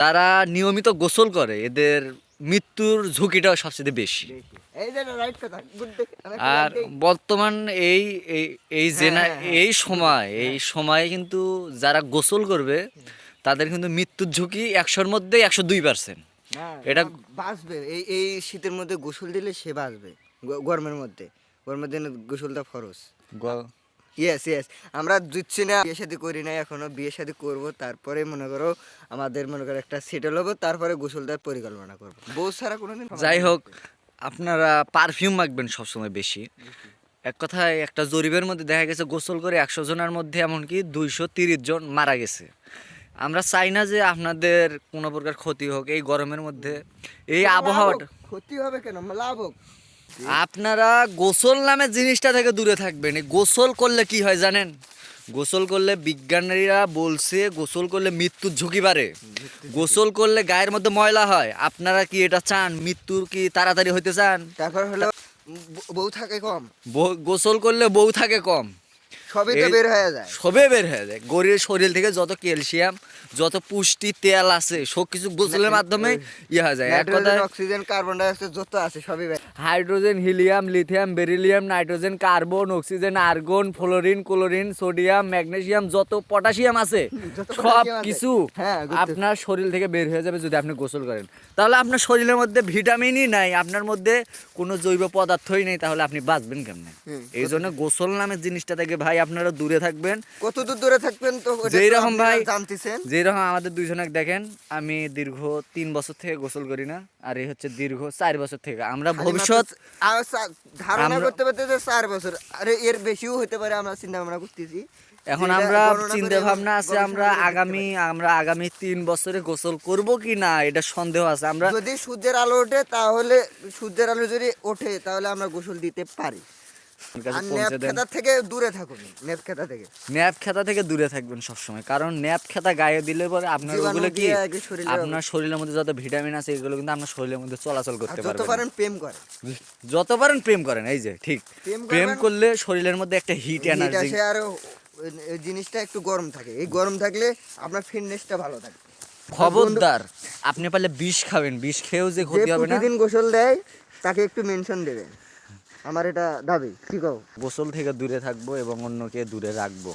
তারা নিয়মিত গোসল করে এদের মৃত্যুর ঝুঁকিটাও সবচেয়ে বেশি। আর বর্তমান এই এই এই জেনা এই সময়ে কিন্তু যারা গোসল করবে তাদের কিন্তু মৃত্যুর ঝুঁকি 100-র মধ্যে 102%। এটা বাঁচবে, এই শীতের মধ্যে গোসল দিলে সে বাঁচবে। গরমের দিনে গোসলটা ফরজ। ইয়েস আমরা দিচ্ছি না, বিয়ে শাদী করি নাই এখনো, বিয়ে শাদী করবো, তারপরে মনে করো একটা সেটেল হবো, তারপরে গোসল দেওয়ার পরিকল্পনা করবো। বউ ছাড়া কোনোদিন। যাই হোক, আপনারা পারফিউম মাখবেন সবসময় বেশি। এক কথায় একটা জরিপের মধ্যে দেখা গেছে গোসল করে 100 জনের মধ্যে এমনকি 230 জন মারা গেছে। আমরা চাই না যে আপনাদের কোনো প্রকার ক্ষতি হোক এই গরমের মধ্যে, এই আবহাওয়াটা। ক্ষতি হবে কেন, লাভ হোক। আপনারা গোসল নামের জিনিসটা থেকে দূরে থাকবেন। এই গোসল করলে কি হয় জানেন? গোসল করলে বিজ্ঞানীরা বলছে গোসল করলে মৃত্যুর ঝুঁকি বাড়ে। গোসল করলে গায়ের মধ্যে ময়লা হয়। আপনারা কি এটা চান? মৃত্যুর কি তাড়াতাড়ি হইতে চান? তারপর হলো বউ থাকে কম। গোসল করলে বউ থাকে কম, সবই তো বের হয়ে যায়। সবে বের হয়ে যায়। গরুর শরীর থেকে যত ক্যালসিয়াম, যত পুষ্টি, তেল আছে সব কিছু গোসলের মাধ্যমে হয়ে যায়। এক কথায় অক্সিজেন, কার্বন ডাই অক্সাইড যত আছে সবই hydrogen, helium, lithium, beryllium, nitrogen, carbon, oxygen, argon, fluorine, chlorine, sodium, magnesium, যত পটাশিয়াম আছে সব কিছু আপনার শরীর থেকে বের হয়ে যাবে যদি আপনি গোসল করেন। তাহলে আপনার শরীরের মধ্যে ভিটামিনই নাই, আপনার মধ্যে কোনো জৈব পদার্থই নেই, তাহলে আপনি বাঁচবেন কেমনে? এই জন্য গোসল নামের জিনিসটা থেকে ভাই আপনারা দূরে থাকবেন। কতদূর দূরে থাকবেন তো যেরকম ভাই জানতেছেন, যেরকম আমাদের দুইজনকে দেখেন, আমি দীর্ঘ 3 বছর থেকে গোসল করি না, আর এই হচ্ছে দীর্ঘ 4 বছর থেকে। আমরা ভবিষ্যৎ ধারণা করতে পারতে যে 4 বছর, আরে এর বেশিও হতে পারে, আমরা চিন্তা ভাবনা করতেছি। এখন আমরা চিন্তা ভাবনা আছে আমরা আগামী 3 বছরে গোসল করব কি না এটা সন্দেহ আছে। আমরা যদি সূর্যের আলো ওঠে, তাহলে সূর্যের আলো যদি ওঠে তাহলে আমরা গোসল দিতে পারি। ন্যাপ থেকে দূরে থাকুন, ন্যাপ খেতা থেকে দূরে থাকবেন সবসময়। কারণ ন্যাপ খেতা গায়ে দিলে পরে আপনার ওগুলো কি আপনার শরীরের মধ্যে যত ভিটামিন আছে এগুলো কিন্তু আপনার শরীরের মধ্যে চলাচল করতে পারবে। যত পারেন প্রেম করেন। এই যে ঠিক, প্রেম করলে শরীরের মধ্যে একটা হিট এনার্জি আসে, আর জিনিসটা একটু গরম থাকে। এই গরম থাকলে আপনার ফিটনেসটা ভালো থাকে। খবরদার আপনি পারলে বিষ খাবেন, বিষ খেয়েও যে ক্ষতি হবে না। প্রতিদিন গোসল দেয় তাকে একটু মেনশন দেবেন, আমার এটা দাবি। কি কও? গোসল থেকে দূরে থাকবো এবং অন্যকে দূরে রাখবো।